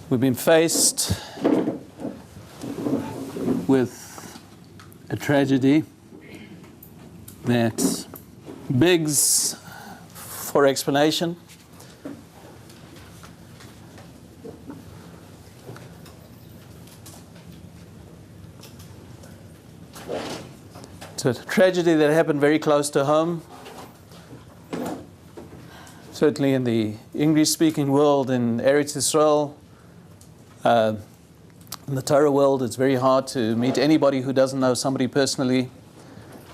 We've been faced with a tragedy that begs for explanation. It's a tragedy that happened very close to home. Certainly in the English-speaking world, in Eretz Yisrael, in the Torah world, it's very hard to meet anybody who doesn't know somebody personally.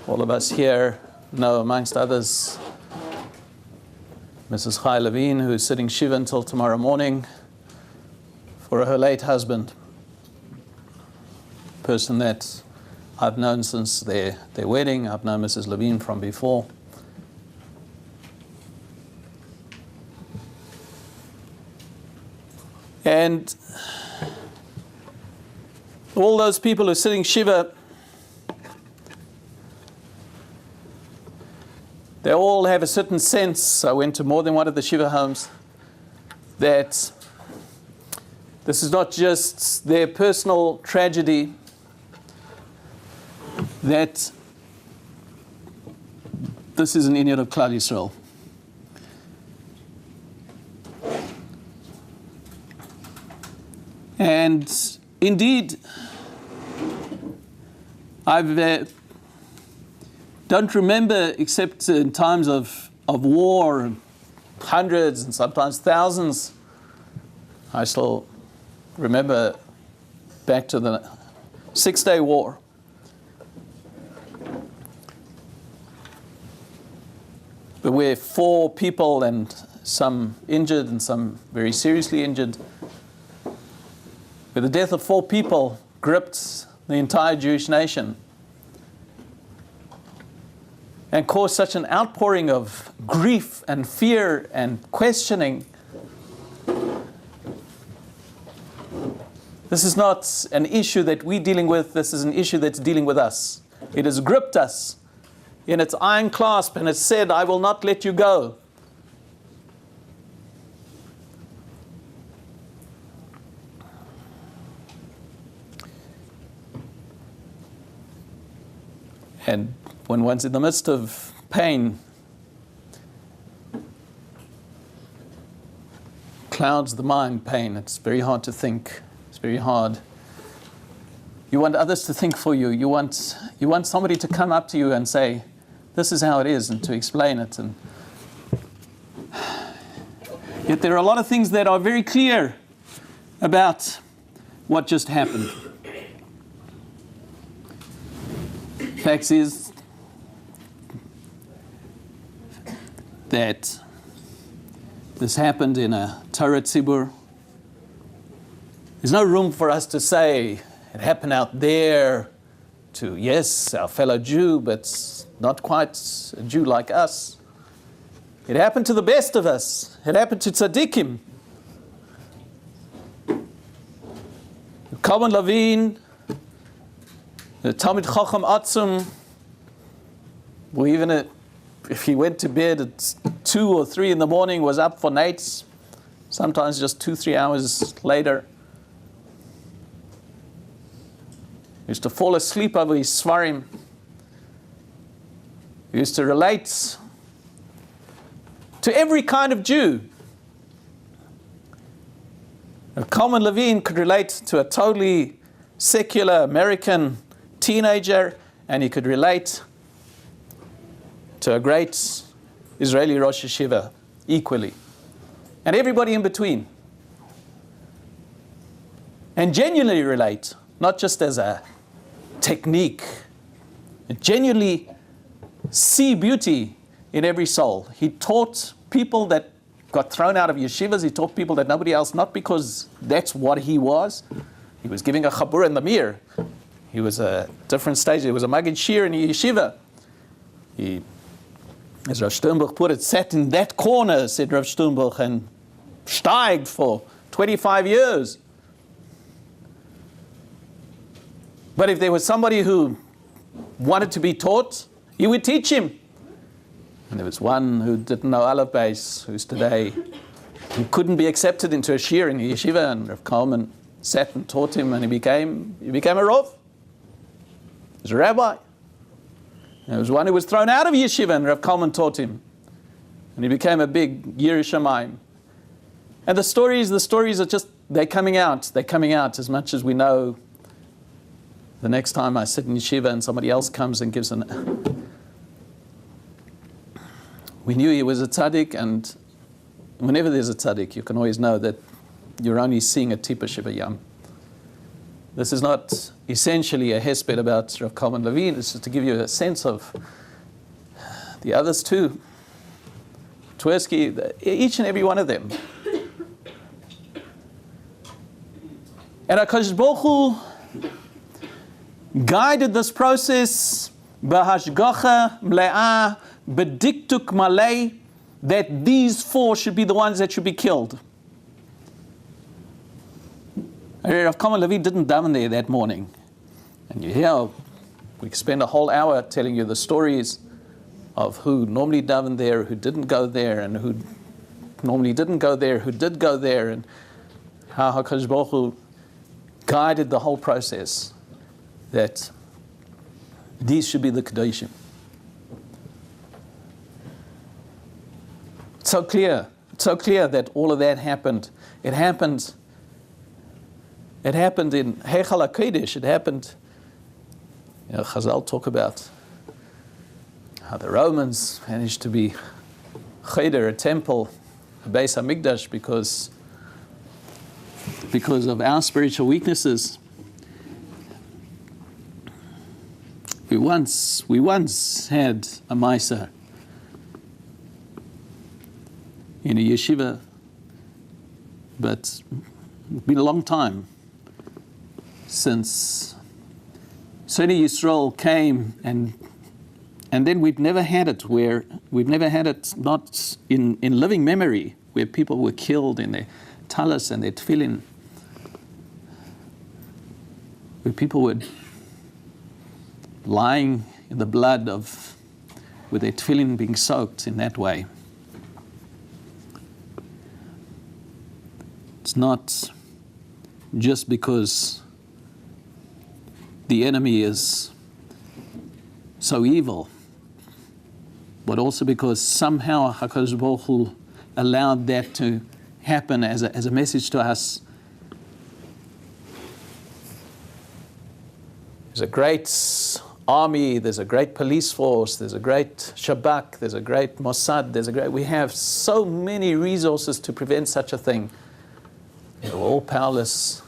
All of us here know, amongst others, Mrs. Chai Levine, who is sitting Shiva until tomorrow morning for her late husband, a person that I've known since their wedding. I've known Mrs. Levine from before. And all those people who are sitting Shiva, they all have a certain sense. I went to more than one of the Shiva homes, that this is not just their personal tragedy, that this is an inyan of Klal Yisrael. And indeed, I don't remember, except in times of war, hundreds and sometimes thousands. I still remember back to the Six-Day War. There were 4 people, and some injured and some very seriously injured. Where the death of 4 people gripped the entire Jewish nation and caused such an outpouring of grief and fear and questioning. This is not an issue that we're dealing with. This is an issue that's dealing with us. It has gripped us in its iron clasp and has said, I will not let you go. And when one's in the midst of pain, clouds the mind, pain. It's very hard to think. It's very hard. You want others to think for you. You want somebody to come up to you and say, this is how it is, and to explain it. And yet there are a lot of things that are very clear about what just happened. Fact is that this happened in a Torah tzibur. There's no room for us to say it happened out there to, yes, our fellow Jew, but not quite a Jew like us. It happened to the best of us. It happened to tzaddikim. Kalman Levine, the Talmid Chacham Atzum, who even if he went to bed at 2 or 3 in the morning, was up for nights, sometimes just 2-3 hours later. He used to fall asleep over his svarim. He used to relate to every kind of Jew. Kalman Levine could relate to a totally secular American teenager, and he could relate to a great Israeli Rosh Yeshiva equally, and everybody in between. and genuinely relate, not just as a technique, and genuinely see beauty in every soul. He taught people that got thrown out of yeshivas. He taught people that nobody else, not because that's what he was. He was giving a chabur in the mir. He was a different stage. He was a Maggid Shir in a yeshiva. He, as Rav Sternbuch put it, sat in that corner, said Rav Sternbuch, and steiged for 25 years. But if there was somebody who wanted to be taught, he would teach him. And there was one who didn't know Aleph Beis, who's today, who couldn't be accepted into a shir in a yeshiva, and Rav Kalman sat and taught him, and he became a Rav. He was a rabbi. There was one who was thrown out of yeshiva, and Rav Kalman taught him. And he became a big Yirei Shamayim. And the stories are just, they're coming out as much as we know. The next time I sit in yeshiva and somebody else comes and gives we knew he was a tzaddik, and whenever there's a tzaddik, you can always know that you're only seeing a tipa sheba'yam. This is not essentially a hesped about Rav Kalman Levine. This is to give you a sense of the others too. Tversky, each and every one of them. And HaKadosh Baruch Hu guided this process b'hashgacha mle'ah b'diktuk malei, that these four should be the ones that should be killed. Rav Kalman Levi didn't daven there that morning. And you hear, we spend a whole hour telling you the stories of who normally davened there, who didn't go there, and who normally didn't go there, who did go there, and how HaKadosh Baruch Hu guided the whole process, that these should be the Kedoshim. It's so clear that all of that happened. It happened in Heichal HaKodesh. It happened, Chazal talk about how the Romans managed to be cheder, a temple, a Beis HaMikdash, because of our spiritual weaknesses. We once had a Maisa in a yeshiva, but it's been a long time since Soni Yisrael came, and then we've never had it not in living memory, where people were killed in their talis and their tefillin, where people were lying in the blood with their tefillin being soaked in that way. It's not just because the enemy is so evil, but also because somehow HaKadosh Baruch Hu allowed that to happen as a message to us. There's a great army, there's a great police force, there's a great Shabak, there's a great Mossad, we have so many resources to prevent such a thing. They're all powerless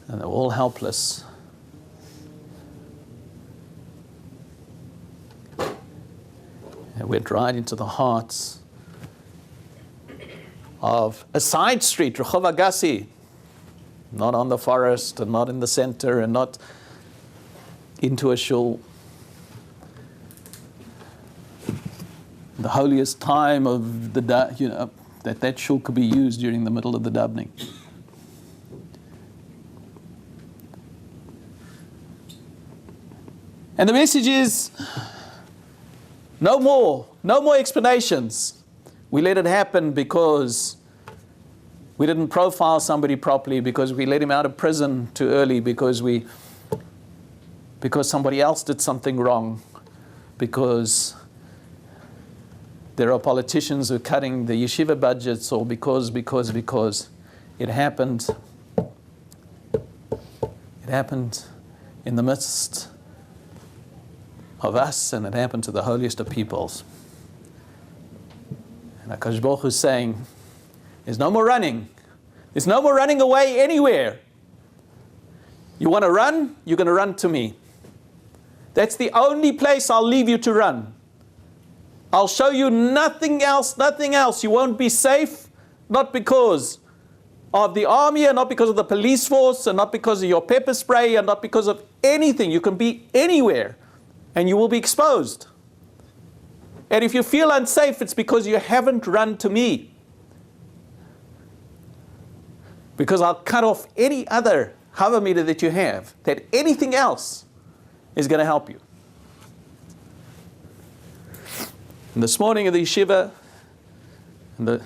and they're all helpless. It went right into the hearts of a side street, Rehov Agassi, not on the forest and not in the center and not into a shul. The holiest time of the that shul could be used during the middle of the davening. And the message is, no more explanations. We let it happen because we didn't profile somebody properly, because we let him out of prison too early, because somebody else did something wrong, because there are politicians who are cutting the yeshiva budgets, or because it happened in the midst of us, and it happened to the holiest of peoples. And HaKadosh Baruch Hu is saying, there's no more running. There's no more running away anywhere. You want to run? You're going to run to me. That's the only place I'll leave you to run. I'll show you nothing else, nothing else. You won't be safe, not because of the army, and not because of the police force, and not because of your pepper spray, and not because of anything. You can be anywhere, and you will be exposed. And if you feel unsafe, it's because you haven't run to me. Because I'll cut off any other hover meter that you have, that anything else is going to help you. And this morning at the yeshiva, I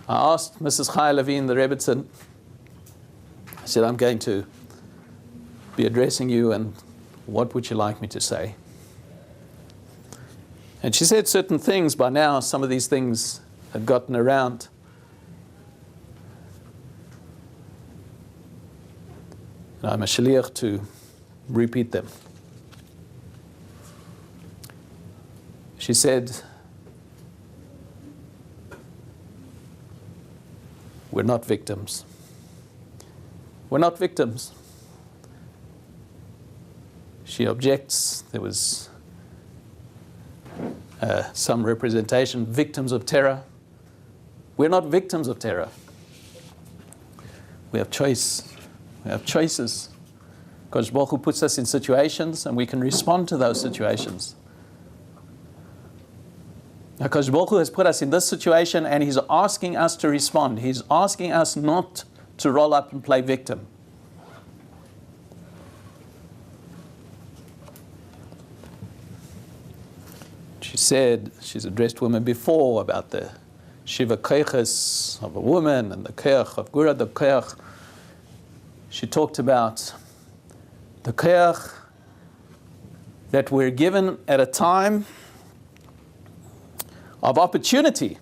asked Mrs. Chaya Levine, the Rebbitzin, I said, I'm going to be addressing you, and what would you like me to say? And she said certain things. By now, some of these things had gotten around. And I'm a shaliach to repeat them. She said, we're not victims. We're not victims. She objects. There was some representation, victims of terror. We're not victims of terror. We have choice. We have choices. Because Baruch Hu puts us in situations, and we can respond to those situations. Because Baruch Hu has put us in this situation, and He's asking us to respond. He's asking us not to roll up and play victim. She said, she's addressed women before about the Shiva Koiches of a woman and the Koich of Gura, the Koich. She talked about the Koich that we're given at a time of opportunity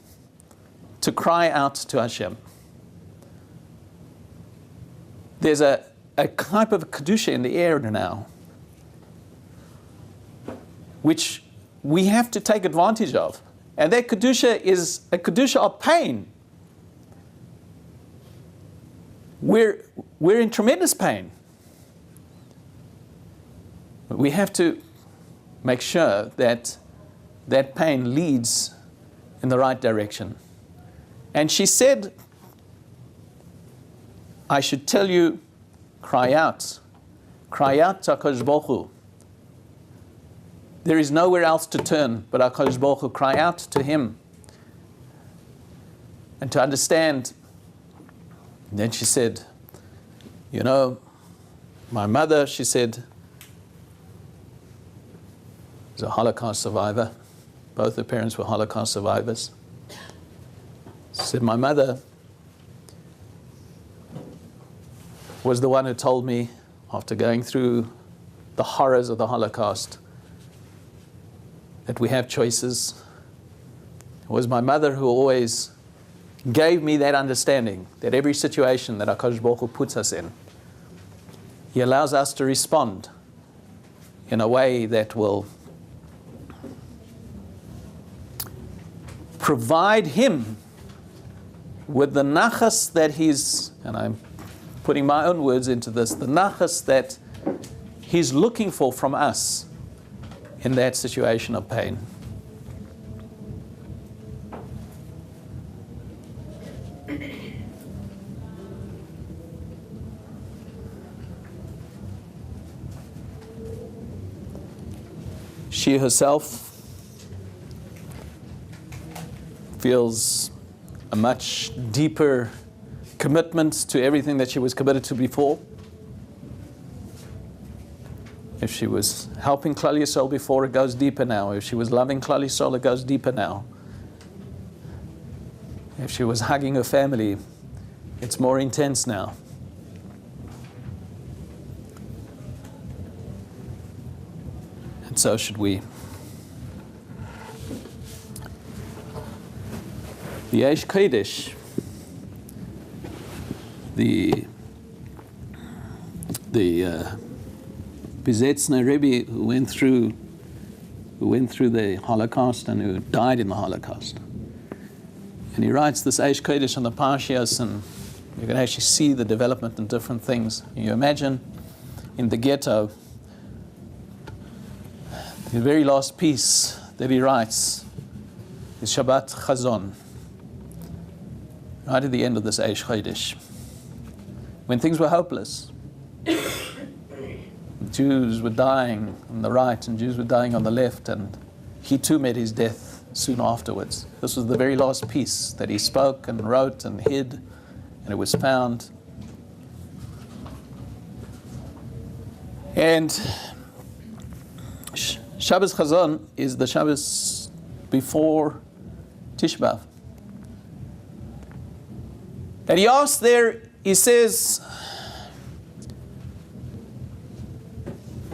to cry out to Hashem. There's a type of Kedusha in the air now, which we have to take advantage of. And that Kedusha is a Kedusha of pain. We're in tremendous pain. But we have to make sure that that pain leads in the right direction. And she said, I should tell you, cry out to HaKadosh Baruch Hu. There is nowhere else to turn but HaKadosh Baruch Hu. Cry out to Him. And to understand. And then she said, you know, my mother, she said, is a Holocaust survivor. Both her parents were Holocaust survivors. She said, my mother was the one who told me, after going through the horrors of the Holocaust, that we have choices. It was my mother who always gave me that understanding, that every situation that HaKadosh Baruch Hu puts us in, He allows us to respond in a way that will provide Him with the nachas that He's, and I'm putting my own words into this, the nachas that He's looking for from us in that situation of pain. She herself feels a much deeper commitment to everything that she was committed to before. If she was helping Klal Yisrael before, it goes deeper now. If she was loving Klal Yisrael, it goes deeper now. If she was hugging her family, it's more intense now. And so should we. The Eish Kodesh, the Bezetzner Rabbi who went through the Holocaust and who died in the Holocaust. And he writes this Eish Kodesh on the Parshias, and you can actually see the development in different things. You imagine in the ghetto, the very last piece that he writes is Shabbat Chazon, right at the end of this Eish Chodesh, when things were hopeless. Jews were dying on the right and Jews were dying on the left, and he too met his death soon afterwards. This was the very last piece that he spoke and wrote and hid, and it was found. And Shabbos Chazon is the Shabbos before Tisha B'Av. And he asks there, he says,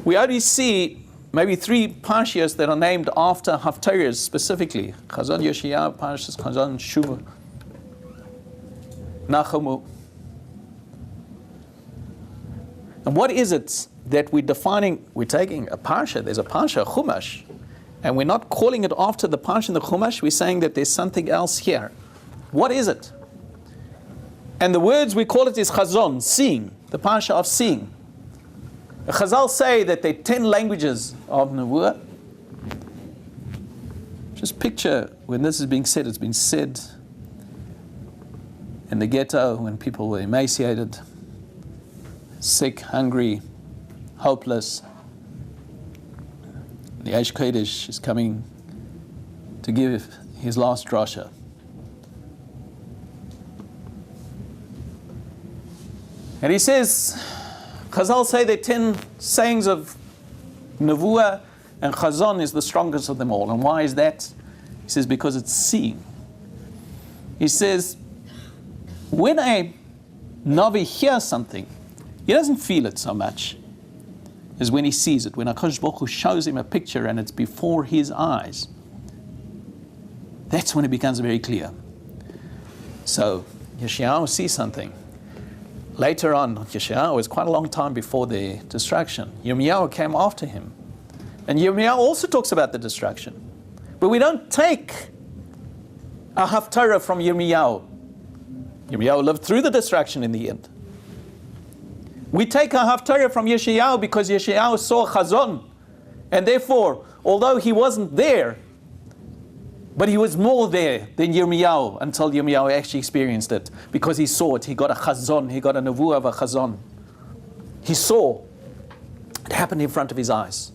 we only see maybe 3 parshas that are named after Haftarahs specifically. Chazon Yeshayahu, Parshas Chazon Shuvah, Nachamu. And what is it that we're defining? We're taking a parsha, there's a parsha, a Chumash, and we're not calling it after the parsha in the Chumash, we're saying that there's something else here. What is it? And the words we call it is Chazon, seeing, the parsha of seeing. The Chazal say that there are 10 languages of Nevuah. Just picture when this is being said, it's been said in the ghetto when people were emaciated, sick, hungry, hopeless. The Eish Kodesh is coming to give his last drasha. And he says, Chazal say there are 10 sayings of Nevuah, and Chazon is the strongest of them all. And why is that? He says, because it's seeing. He says, when a Navi hears something, he doesn't feel it so much as when he sees it. When HaKadosh Baruch Hu shows him a picture and it's before his eyes, that's when it becomes very clear. So Yeshayahu sees something. Later on, Yeshayahu was quite a long time before the destruction. Yirmiyahu came after him. And Yirmiyahu also talks about the destruction. But we don't take a Haftarah from Yirmiyahu. Yirmiyahu lived through the destruction in the end. We take a Haftarah from Yeshayahu because Yeshayahu saw Chazon. And therefore, although he wasn't there, but he was more there than Yirmiyahu until Yirmiyahu actually experienced it. Because he saw it. He got a Chazon. He got a Nevuah of a Chazon. He saw. It happened in front of his eyes.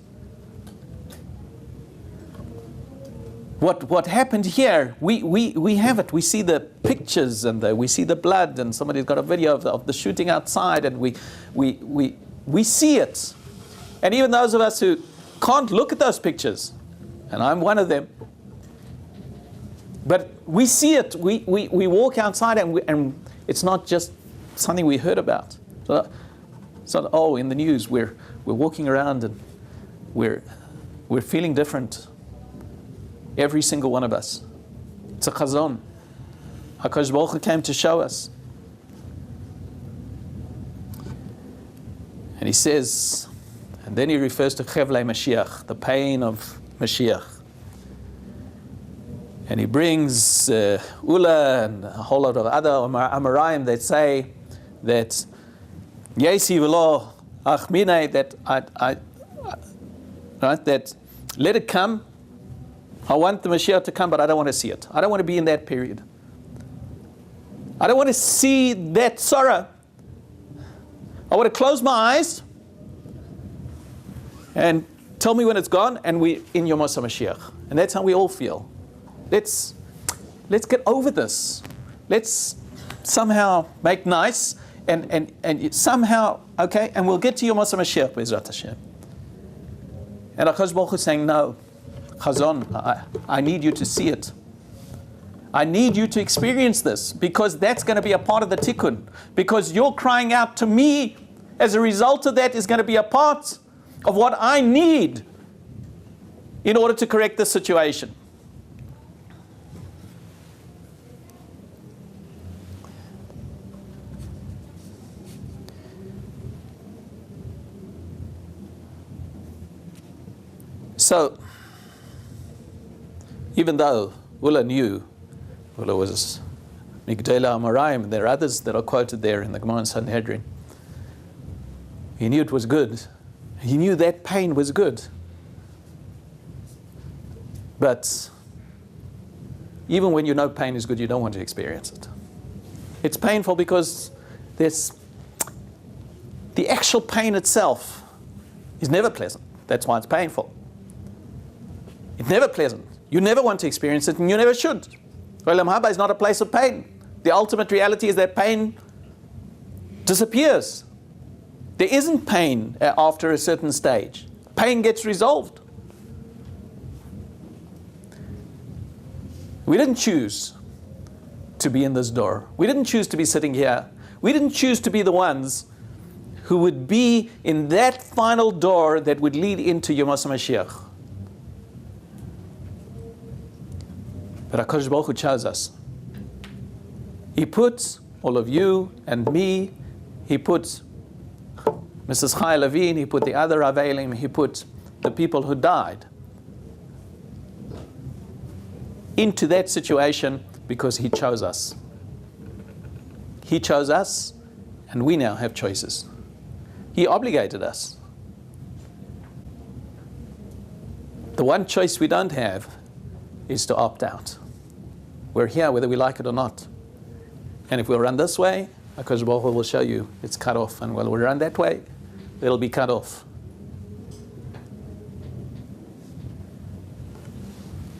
What happened here, we have it. We see the pictures and we see the blood, and somebody's got a video of the shooting outside, and we see it. And even those of us who can't look at those pictures, and I'm one of them, but we see it. We walk outside, and it's not just something we heard about. So it's not, oh, in the news we're walking around and we're feeling different. Every single one of us. It's a chazon. HaKadosh Baruch Hu came to show us. And he says, and then he refers to Chevlei Mashiach, the pain of Mashiach. And he brings Ula and a whole lot of other Amoraim that say that Yesi v'lo achminei, that that let it come. I want the Mashiach to come, but I don't want to see it. I don't want to be in that period. I don't want to see that sorrow. I want to close my eyes and tell me when it's gone, and we're in Yom HaMashiach. And that's how we all feel. Let's get over this. Let's somehow make nice and somehow, okay, and we'll get to Yom HaMashiach, Be'ezrat Hashem. And HaKadosh Baruch Hu is saying, no, Chazon, I need you to see it. I need you to experience this, because that's going to be a part of the tikkun. Because you're crying out to me, as a result of that is going to be a part of what I need in order to correct the situation. So, even though Ula knew, Ula was Migdala Amoraim, and there are others that are quoted there in the Gemara and Sanhedrin, He knew it was good. He knew that pain was good. But even when you know pain is good, you don't want to experience it. It's painful because the actual pain itself is never pleasant. That's why it's painful. It's never pleasant. You never want to experience it, and you never should. Olam Haba is not a place of pain. The ultimate reality is that pain disappears. There isn't pain after a certain stage. Pain gets resolved. We didn't choose to be in this door. We didn't choose to be sitting here. We didn't choose to be the ones who would be in that final door that would lead into Yom HaMashiach. But HaKadosh Baruch Hu chose us. He put all of you and me, He put Mrs. Chai Levine, He put the other Avelim, He put the people who died into that situation because He chose us. He chose us, and we now have choices. He obligated us. The one choice we don't have is to opt out. We're here whether we like it or not. And if we run this way, HaKadosh Baruch Hu will show you it's cut off. And when we run that way, it'll be cut off.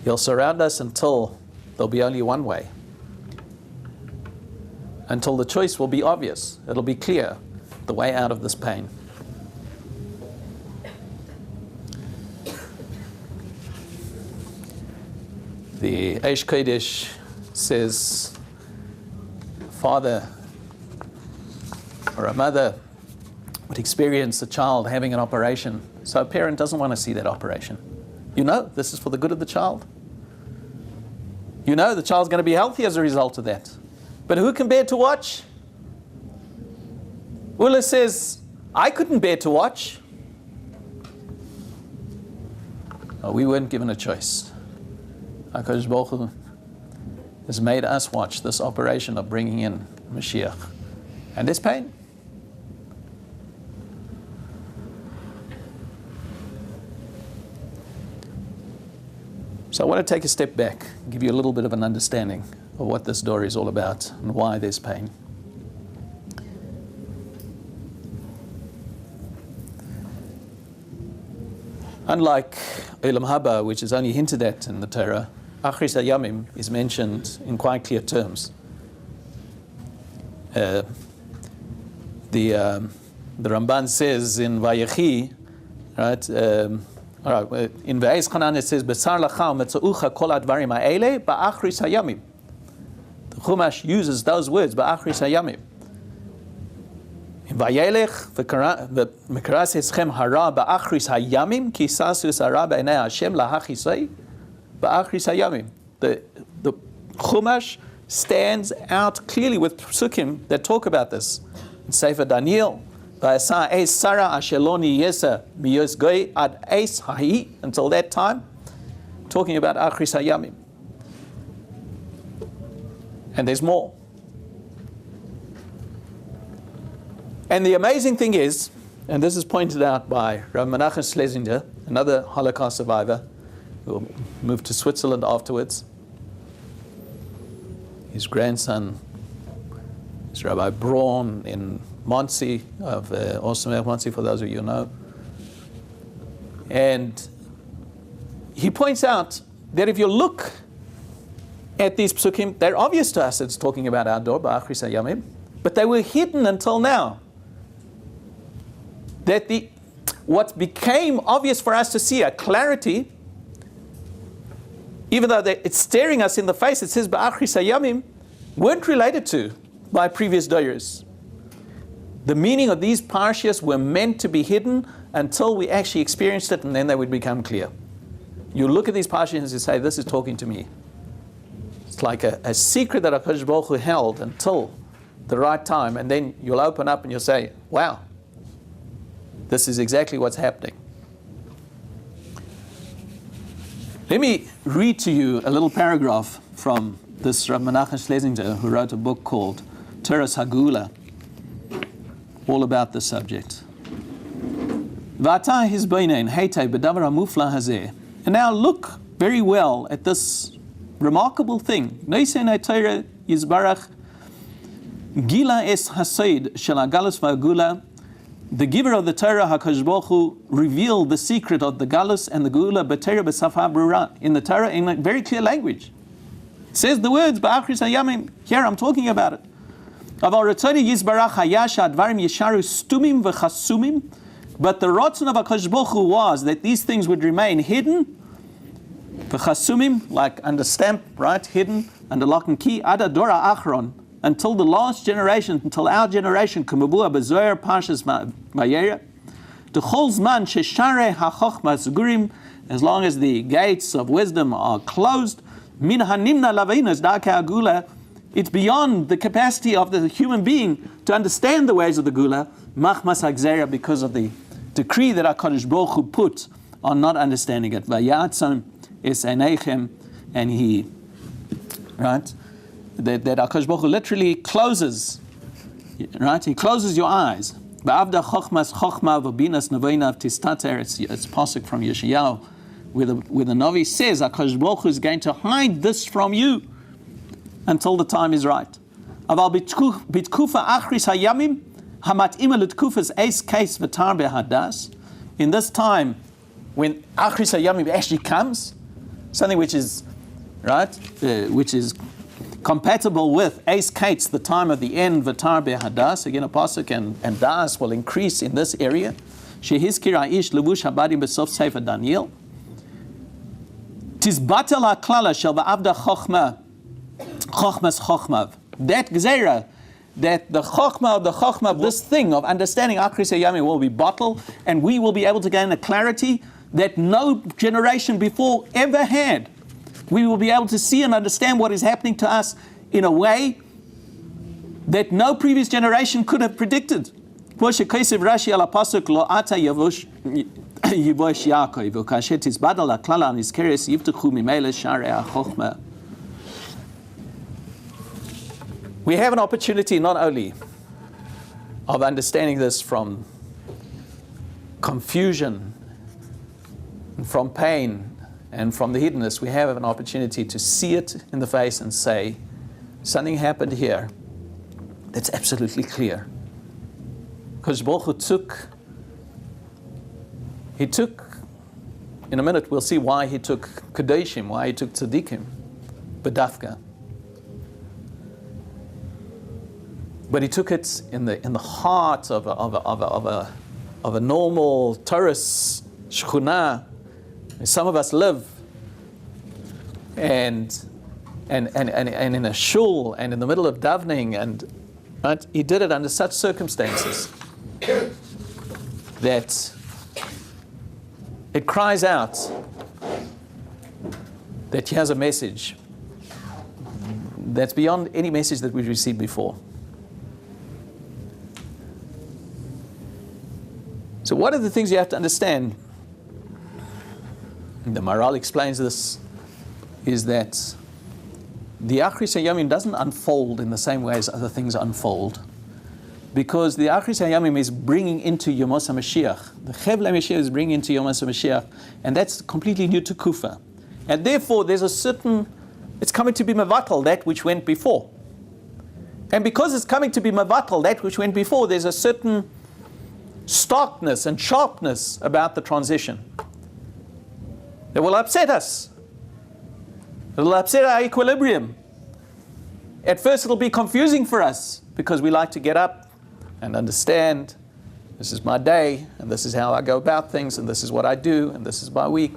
He'll surround us until there'll be only one way. Until the choice will be obvious. It'll be clear, the way out of this pain. The Eish Kodesh says, father or a mother would experience a child having an operation. So a parent doesn't want to see that operation. You know this is for the good of the child. You know the child's going to be healthy as a result of that. But who can bear to watch? Ullah says, I couldn't bear to watch. Oh, we weren't given a choice. HaKadosh Baruch Hu has made us watch this operation of bringing in Mashiach. And there's pain. So I want to take a step back and give you a little bit of an understanding of what this door is all about and why there's pain. Unlike Olam Haba, which is only hinted at in the Torah, Achris HaYamim is mentioned in quite clear terms. The Ramban says in Vayechi, right? In Ve'ez Chanan it says, "Besar lacha u'metzaucha kol advarim ha'ele ba'achris hayamim." The Chumash uses those words, ba'achris hayamim. In Vayelech v'mekaras eschem hara ba'achris hayamim ki sasus hara b'nei Hashem lahachisei ba'achris hayamim. The Chumash stands out clearly with psukim that talk about this. In Sefer Daniel, until that time, talking about Achris Hayamim. And there's more. And the amazing thing is, and this is pointed out by Rabbi Menachem Schlesinger, another Holocaust survivor, who moved to Switzerland afterwards. His grandson is Rabbi Braun in Monsey, of Osmer Monsey, for those of you who know. And he points out that if you look at these psukim, they're obvious to us it's talking about our door, Ba'achris HaYamim, but they were hidden until now. That what became obvious for us to see, a clarity, even though it's staring us in the face, it says Ba'achris HaYamim, weren't related to by previous doyers. The meaning of these parshas were meant to be hidden until we actually experienced it, and then they would become clear. You look at these parshas and you say, this is talking to me. It's like a secret that HaKadosh Baruch Hu held until the right time, and then you'll open up and you'll say, wow, this is exactly what's happening. Let me read to you a little paragraph from this Rabbi Menachem Schlesinger, who wrote a book called Teres Hagula, all about this subject. V'ata hizbeinen heitei b'davar hamufla hazeh. And now look very well at this remarkable thing. Neisei Torah Yizbarach Gila es hasid shel hagalus v'agula. The giver of the Torah, HaKadosh Baruch Hu, revealed the secret of the galus and the geula b'Torah b'safa brura, in the Torah in very clear language. It says the words ba'achris hayamim. Here I'm talking about it. Aval Ratzoni Yizbarach hayash advarim yesharu stumim v'chasumim. But the rotzon of HaKadosh Baruch Hu was that these things would remain hidden, v'chasumim, like under stamp, right, hidden, under lock and key, ad adora achron, until the last generation, until our generation, Kamabua Bazoyer Pashas Mayera, the whole Zman Sheshare HaChochma Segurim, as long as the gates of wisdom are closed, Min Hanimna Lavinas Daka Agula, it's beyond the capacity of the human being to understand the ways of the Gula, Machmas Hagzera, because of the decree that HaKadosh Baruch Hu put on not understanding it. Vayatzam es Einechem, and he, right? That HaKadosh Baruch Hu literally closes, right? He closes your eyes. Ba'avda chochmas chochma v'binas neveinav tistater. It's pasuk from Yeshayahu, where the Navi says HaKadosh Baruch Hu is going to hide this from you until the time is right. Aval bitkufa achris hayamim hamat'ima l'tkufas eis case v'tar behadas. In this time, when achris hayamim actually comes, something which is right, which is compatible with Eis Kates, the time of the end, Vatar Behadas, again a pasuk, and Das will increase in this area. Shehizkir Aish Levush Habadi Besof Sefer Daniel. Tizbatel HaKlala Shel Va'avda Chochma, Chochmas Chochmav. That Gzeira, that the Chochma of the Chochma of this thing of understanding Achris Hayami will be bottled, and we will be able to gain a clarity that no generation before ever had. We will be able to see and understand what is happening to us in a way that no previous generation could have predicted. We have an opportunity not only of understanding this from confusion, and from pain, and from the hiddenness, we have an opportunity to see it in the face and say, something happened here that's absolutely clear. Because Baruch Hu took, in a minute we'll see why he took Kadeshim, why he took Tzaddikim, Badafka. But he took it in the heart of a normal Taurus Shechunah. Some of us live and in a shul and in the middle of davening, and right, he did it under such circumstances that it cries out that he has a message that's beyond any message that we've received before. So what are the things you have to understand? The Maharal explains this, is that the Achris HaYamim doesn't unfold in the same way as other things unfold, because the Achris HaYamim is bringing into Yomos HaMashiach. The Chevle Mashiach is bringing into Yomos HaMashiach, and that's completely new to Kufa. And therefore there's a certain, it's coming to be Mevatal, that which went before. And because it's coming to be Mevatal, that which went before, there's a certain starkness and sharpness about the transition that will upset us. It will upset our equilibrium. At first it'll be confusing for us because we like to get up and understand, this is my day, and this is how I go about things, and this is what I do, and this is my week.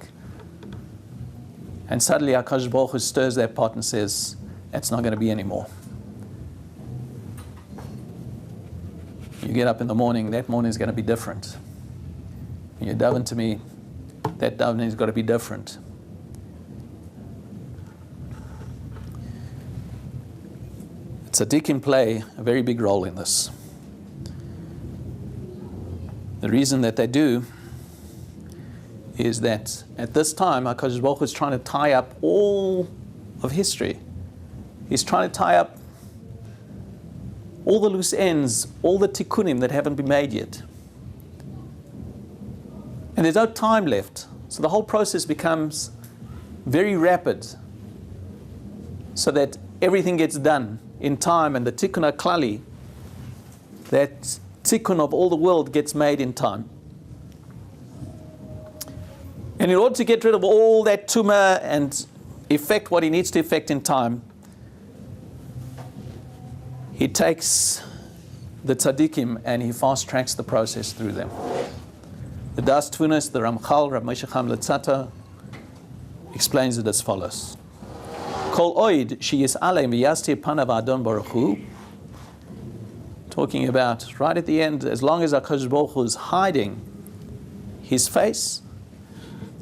And suddenly HaKadosh Baruch Hu stirs that pot and says, it's not going to be anymore. You get up in the morning, that morning is going to be different. And you daven to me, that davening has got to be different. Tzaddikim play a very big role in this. The reason that they do is that at this time, HaKadosh Baruch Hu is trying to tie up all of history. He's trying to tie up all the loose ends, all the tikkunim that haven't been made yet. And there's no time left. So the whole process becomes very rapid so that everything gets done in time, and the tikkun klali, that tikkun of all the world, gets made in time. And in order to get rid of all that tumah and effect what he needs to effect in time, he takes the tzaddikim and he fast tracks the process through them. The Das Tfunas, the Ramchal, Rav Moshe Chaim Luzzatto, explains it as follows. Kol oid sheyis alem v'yasti panav Adon Baruch Hu. Talking about right at the end, as long as HaKadosh Baruch Hu is hiding his face,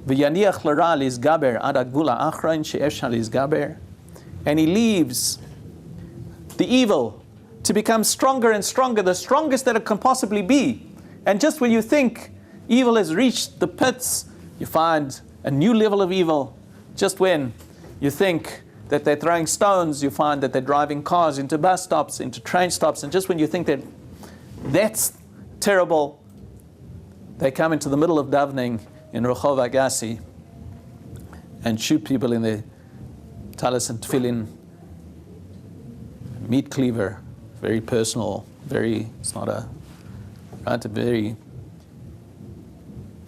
v'yaniach l'ra lizgaber ad hagvul ha'achron she'efshar lizgaber, and he leaves the evil to become stronger and stronger, the strongest that it can possibly be. And just when you think evil has reached the pits, you find a new level of evil. Just when you think that they're throwing stones, you find that they're driving cars into bus stops, into train stops. And just when you think that that's terrible, they come into the middle of davening in Rehov Agassi and shoot people in the talis and tefillin, meat cleaver, very personal, it's not a very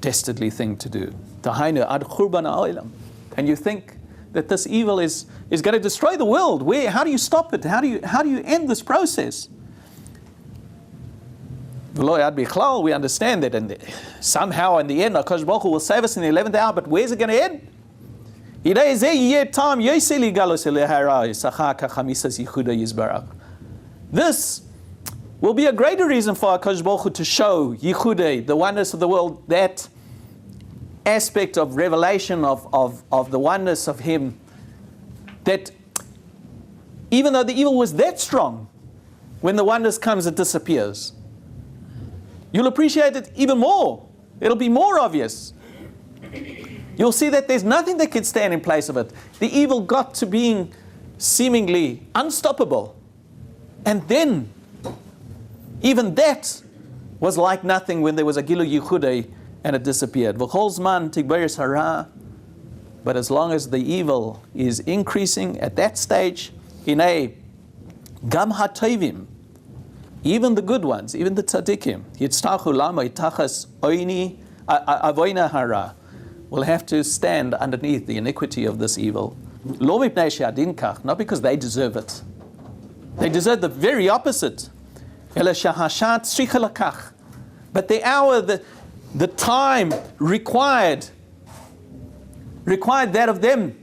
dastardly thing to do. And you think that this evil is going to destroy the world. How do you stop it? How do you end this process? We understand that, and somehow in the end, HaKadosh Baruch Hu will save us in the 11th hour. But where's it going to end? This will be a greater reason for HaKadosh Baruch Hu to show Yichudei, the oneness of the world, that aspect of revelation of the oneness of Him, that even though the evil was that strong, when the oneness comes, it disappears. You'll appreciate it even more. It'll be more obvious. You'll see that there's nothing that can stand in place of it. The evil got to being seemingly unstoppable. And then, even that was like nothing when there was a Gilu Yichudei and it disappeared. But as long as the evil is increasing at that stage, in a Gam HaTovim, even the good ones, even the tzaddikim, Yitztachu Lama Itachas Oini Avoina Hara, will have to stand underneath the iniquity of this evil. Lo mipnei she'adin kach, not because they deserve it. They deserve the very opposite. Ela shahashat tzricha lakach. But the hour, the time required that of them.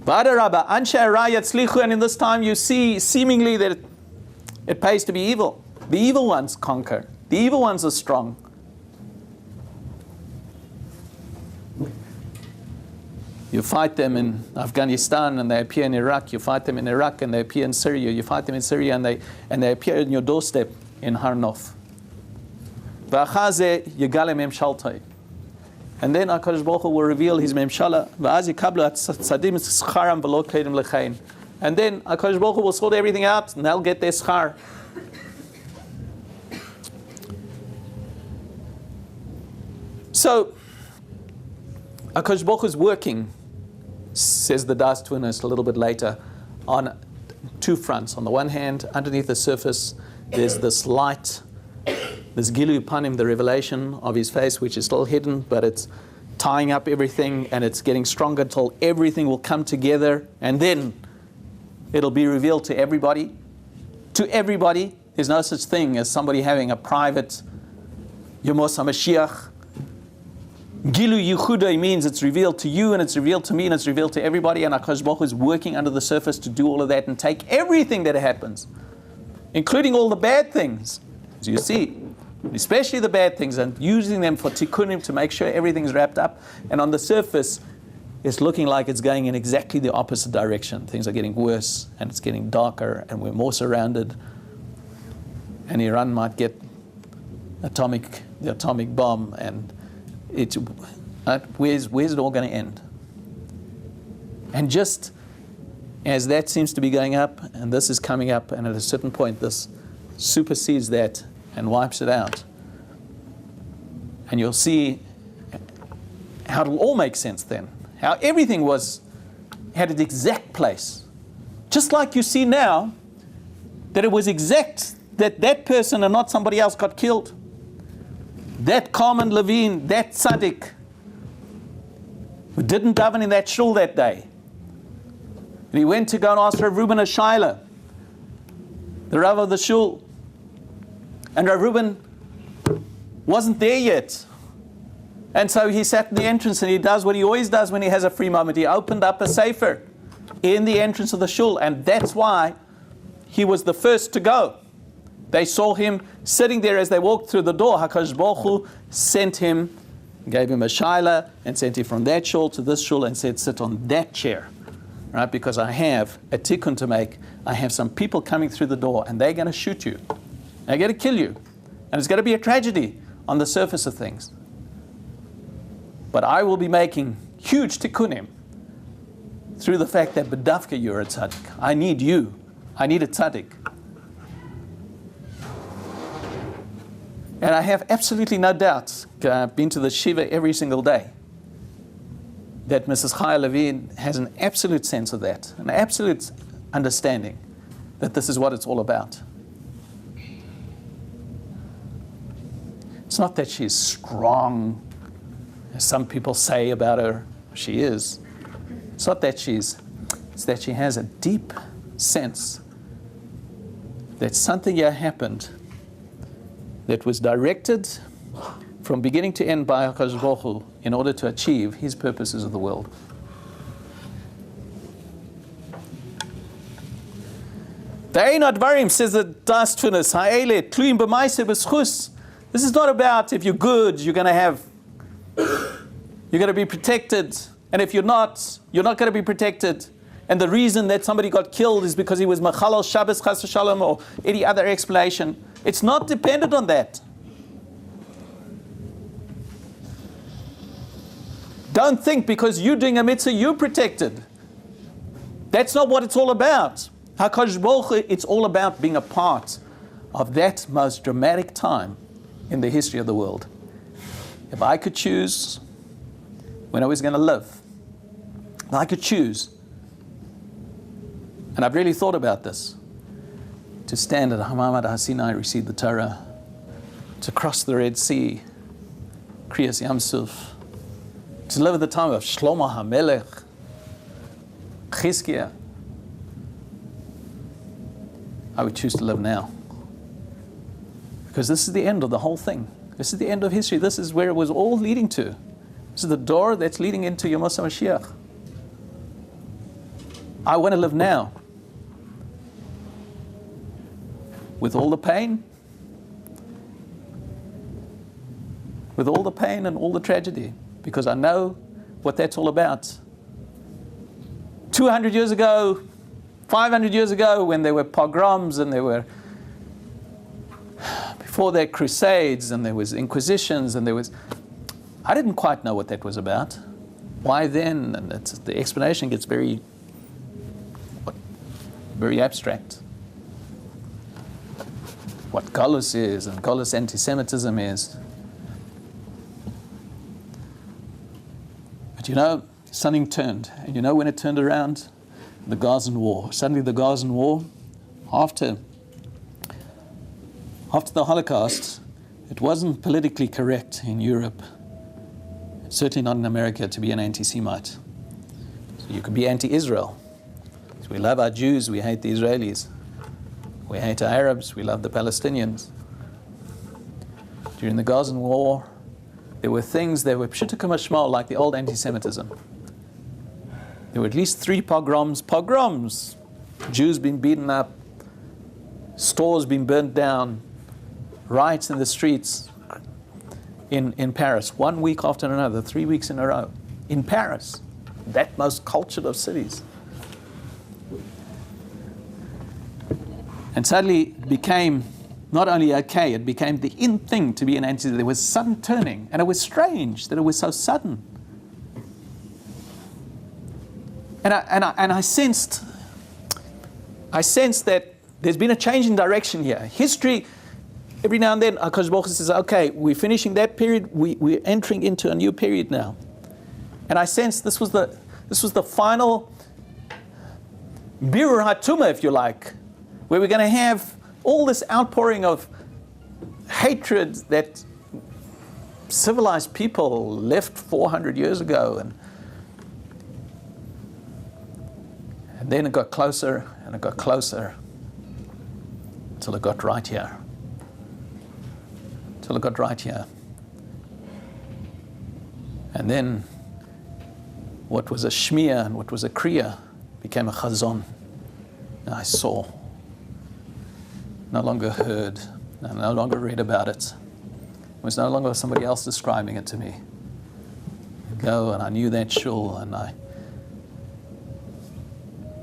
V'adarabba, anshe hara yatzlichu, and in this time you see seemingly that it pays to be evil. The evil ones conquer. The evil ones are strong. You fight them in Afghanistan and they appear in Iraq. You fight them in Iraq and they appear in Syria. You fight them in Syria and they appear in your doorstep in Har Nof. And then HaKadosh Baruch Hu will reveal His Memshala. And then HaKadosh Baruch Hu will sort everything out and they'll get their schar. So, HaKadosh Baruch Hu is working, says the Das Tfunas a little bit later, on two fronts. On the one hand, underneath the surface, there's this light, this Gilu Panim, the revelation of His face, which is still hidden, but it's tying up everything and it's getting stronger until everything will come together, and then it'll be revealed to everybody. To everybody. There's no such thing as somebody having a private Yomos HaMashiach. Gilu Yichudei means it's revealed to you and it's revealed to me and it's revealed to everybody, and HaKadosh Baruch Hu is working under the surface to do all of that and take everything that happens, including all the bad things, as you see, especially the bad things, and using them for tikkunim to make sure everything's wrapped up. And on the surface, it's looking like it's going in exactly the opposite direction. Things are getting worse and it's getting darker and we're more surrounded. And Iran might get the atomic bomb, and where's it all going to end? And just as that seems to be going up and this is coming up, and at a certain point this supersedes that and wipes it out, And you'll see how it'll all make sense then. How everything had its exact place. Just like you see now, that it was exact that person and not somebody else got killed. That Carmen Levine, that tzaddik, who didn't daven in that shul that day. And he went to go and ask Rav Reuben a shaila, the Rav of the shul. And Rav Reuben wasn't there yet. And so he sat in the entrance and he does what he always does when he has a free moment. He opened up a sefer in the entrance of the shul. And that's why he was the first to go. They saw him sitting there as they walked through the door. HaKadosh Baruch Hu sent him, gave him a shaila, and sent him from that shul to this shul and said, sit on that chair. Right? Because I have a tikkun to make. I have some people coming through the door and they're going to shoot you. They're going to kill you. And it's going to be a tragedy on the surface of things. But I will be making huge tikkunim through the fact that bedavka you're a tzaddik. I need you. I need a tzaddik. And I have absolutely no doubt, I've been to the Shiva every single day, that Mrs. Chaya Levine has an absolute sense of that, an absolute understanding that this is what it's all about. It's not that she's strong, as some people say about her. She is. It's not that it's that she has a deep sense that something here happened that was directed from beginning to end by HaKadosh Baruch Hu in order to achieve His purposes of the world. De'ein advarim, says the Das Tunis, ha'ele tluim b'maaseh b'schus. This is not about if you're good, you're going to be protected, and if you're not going to be protected. And the reason that somebody got killed is because he was machalal Shabbos chas v'shalom or any other explanation. It's not dependent on that. Don't think because you're doing a mitzvah, you're protected. That's not what it's all about. HaKadosh Baruch Hu, it's all about being a part of that most dramatic time in the history of the world. If I could choose when I was going to live, if I could choose, and I've really thought about this, to stand at Hamamad HaSinai, receive the Torah, to cross the Red Sea, Kriyas Yam Suf, to live at the time of Shlomo HaMelech, Chizkiah, I would choose to live now. Because this is the end of the whole thing. This is the end of history. This is where it was all leading to. This is the door that's leading into Yemos HaMashiach. I want to live now. With all the pain, with all the pain and all the tragedy, because I know what that's all about. 200 years ago, 500 years ago, when there were pogroms and there were, before their crusades and there was inquisitions and there was, I didn't quite know what that was about. Why then? And the explanation gets very abstract. What Golus is and Golus anti-Semitism is. But you know, something turned. And you know when it turned around? The Gazan War. Suddenly the Gazan War, after the Holocaust, it wasn't politically correct in Europe, certainly not in America, to be an anti-Semite. So you could be anti-Israel. So we love our Jews, we hate the Israelis. We hate our Arabs, we love the Palestinians. During the Gazan War, there were things that were pshuta k'mashmal, like the old anti-Semitism. There were at least 3 pogroms. Jews being beaten up, stores being burnt down, riots in the streets in Paris, 1 week after another, 3 weeks in a row. In Paris, that most cultured of cities. And suddenly it became not only okay, it became the in thing to be an anti. There was sudden turning, and it was strange that it was so sudden. And I sensed that there's been a change in direction here. History every now and then, HaKadosh Baruch Hu says, okay, we're finishing that period, we're entering into a new period now. And I sense this was the final Birur HaTumah, if you like, where we're going to have all this outpouring of hatred that civilized people left 400 years ago. And then it got closer, and it got closer, until it got right here. Until it got right here. And then what was a shmiya and what was a kriya became a chazon. And I saw. No longer heard. I no longer read about it. It was no longer somebody else describing it to me. I go, and I knew that shul, and I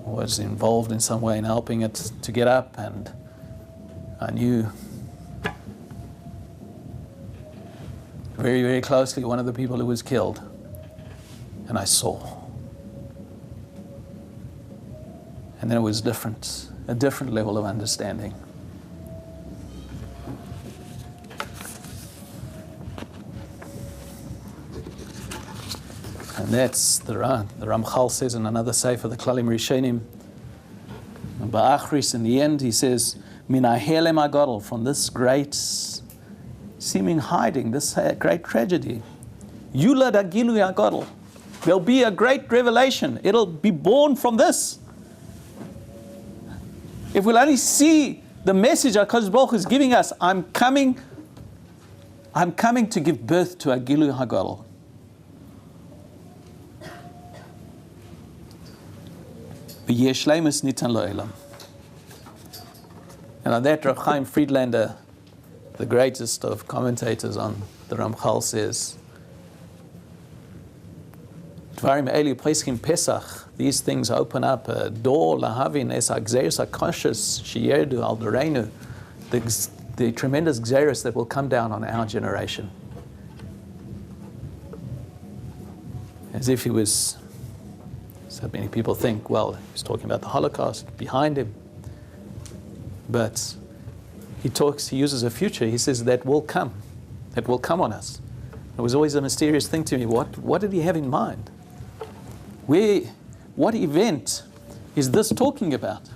was involved in some way in helping it to get up, and I knew very, very closely one of the people who was killed, and I saw. And then it was different, a different level of understanding. And that's the Ramchal says in another sefer, the Klalim Rishonim, Ba'achris, in the end, he says, Min ha'helem hagadol, from this great seeming hiding, this great tragedy, Yulad ha'gilui hagadol, there'll be a great revelation. It'll be born from this. If we'll only see the message HaKadosh Baruch Hu is giving us, I'm coming to give birth to a Gilui HaGadol. V'yesh leimus nitan lo'elam. And on that, Rav Chaim Friedlander, the greatest of commentators on the Ramchal, says, Dvarim eli peschim Pesach, these things open up a door, lahavin es ha'gzeirus ha'koshes sheyerdu al doreinu, the tremendous gzeirus that will come down on our generation. As if he was, so many people think, well, he's talking about the Holocaust behind him. But he uses a future. He says that will come on us. It was always a mysterious thing to me. What did he have in mind? What event is this talking about?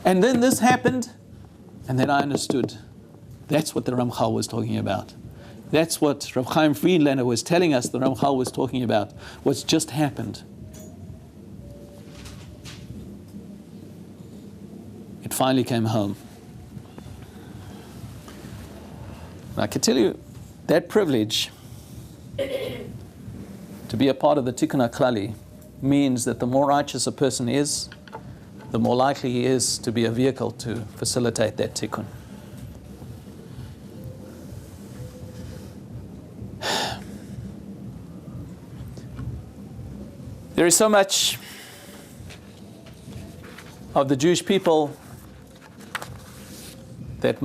And then this happened, and then I understood. That's what the Ramchal was talking about. That's what Rav Chaim Friedlander was telling us the Ramchal was talking about. What's just happened. It finally came home. And I can tell you, that privilege to be a part of the Tikkun HaKlali means that the more righteous a person is, the more likely he is to be a vehicle to facilitate that Tikkun. There is so much of the Jewish people that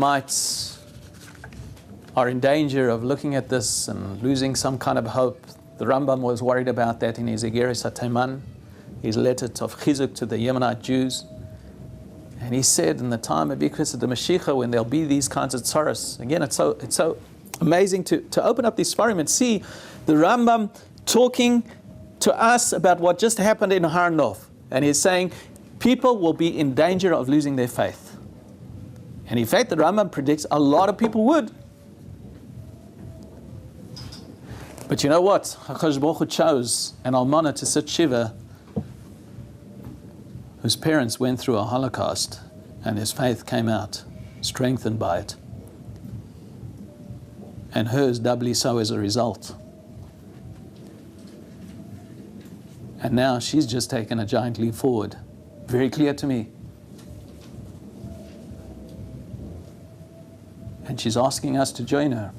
are in danger of looking at this and losing some kind of hope. The Rambam was worried about that in his Igeres HaTeiman, his letter of Chizuk to the Yemenite Jews. And he said, in the time of Yikris of the Mashiach, when there'll be these kinds of tzaras, again, it's so amazing to open up these Sfarim and see the Rambam talking to us about what just happened in Har Nof. And he's saying, people will be in danger of losing their faith. And in fact, the Rambam predicts a lot of people would. But you know what? HaKadosh Baruch Hu chose an almana to sit shiva whose parents went through a Holocaust, and his faith came out strengthened by it. And hers doubly so as a result. And now she's just taken a giant leap forward. Very clear to me. And she's asking us to join her.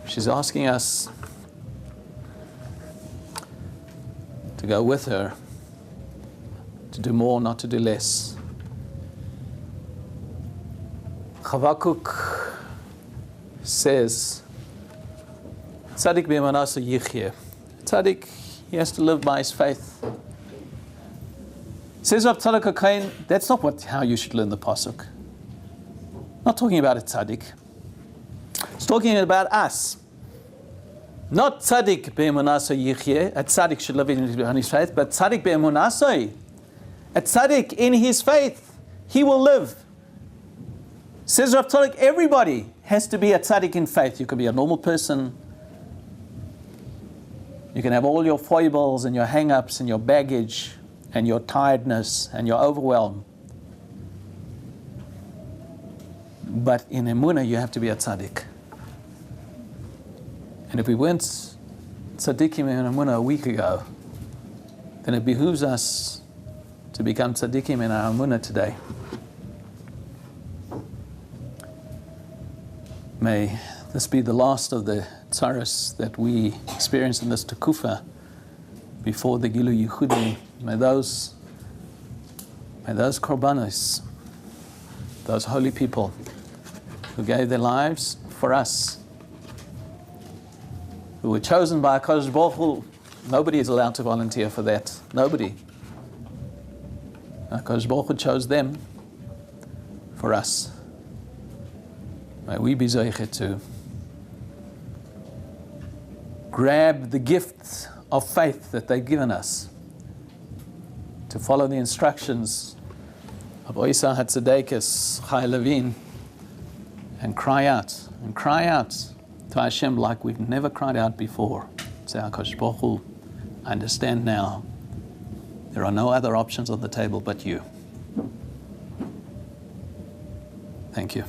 She's asking us to go with her, to do more, not to do less. Chavakuk says, Tzadik b'emanaso yichye. Tzadik, he has to live by his faith. Says Rav Tzadok HaKohen, that's not how you should learn the pasuk. Not talking about a tzaddik. It's talking about us. Not tzaddik be'emunasai yichyeh, a tzaddik should live in his faith, but tzaddik be'emunasai, a tzaddik in his faith, he will live. Says Rav Tzadok, everybody has to be a tzaddik in faith. You can be a normal person. You can have all your foibles and your hang-ups and your baggage and your tiredness and your overwhelm. But in Emunah, you have to be a tzaddik. And if we weren't tzaddikim in Emunah a week ago, then it behooves us to become tzaddikim in our Emunah today. May this be the last of the tzaras that we experience in this tekufa before the Gilu Yichudi. May those korbanos, those holy people who gave their lives for us, who were chosen by HaKadosh Baruch Hu, nobody is allowed to volunteer for that. Nobody. HaKadosh Baruch Hu chose them for us. May we be zoichet to grab the gift of faith that they've given us, to follow the instructions of Oisa Hatzadekis Chai Levin, and cry out to Hashem like we've never cried out before. Say, HaKadosh Baruch Hu, I understand now there are no other options on the table but you. Thank you.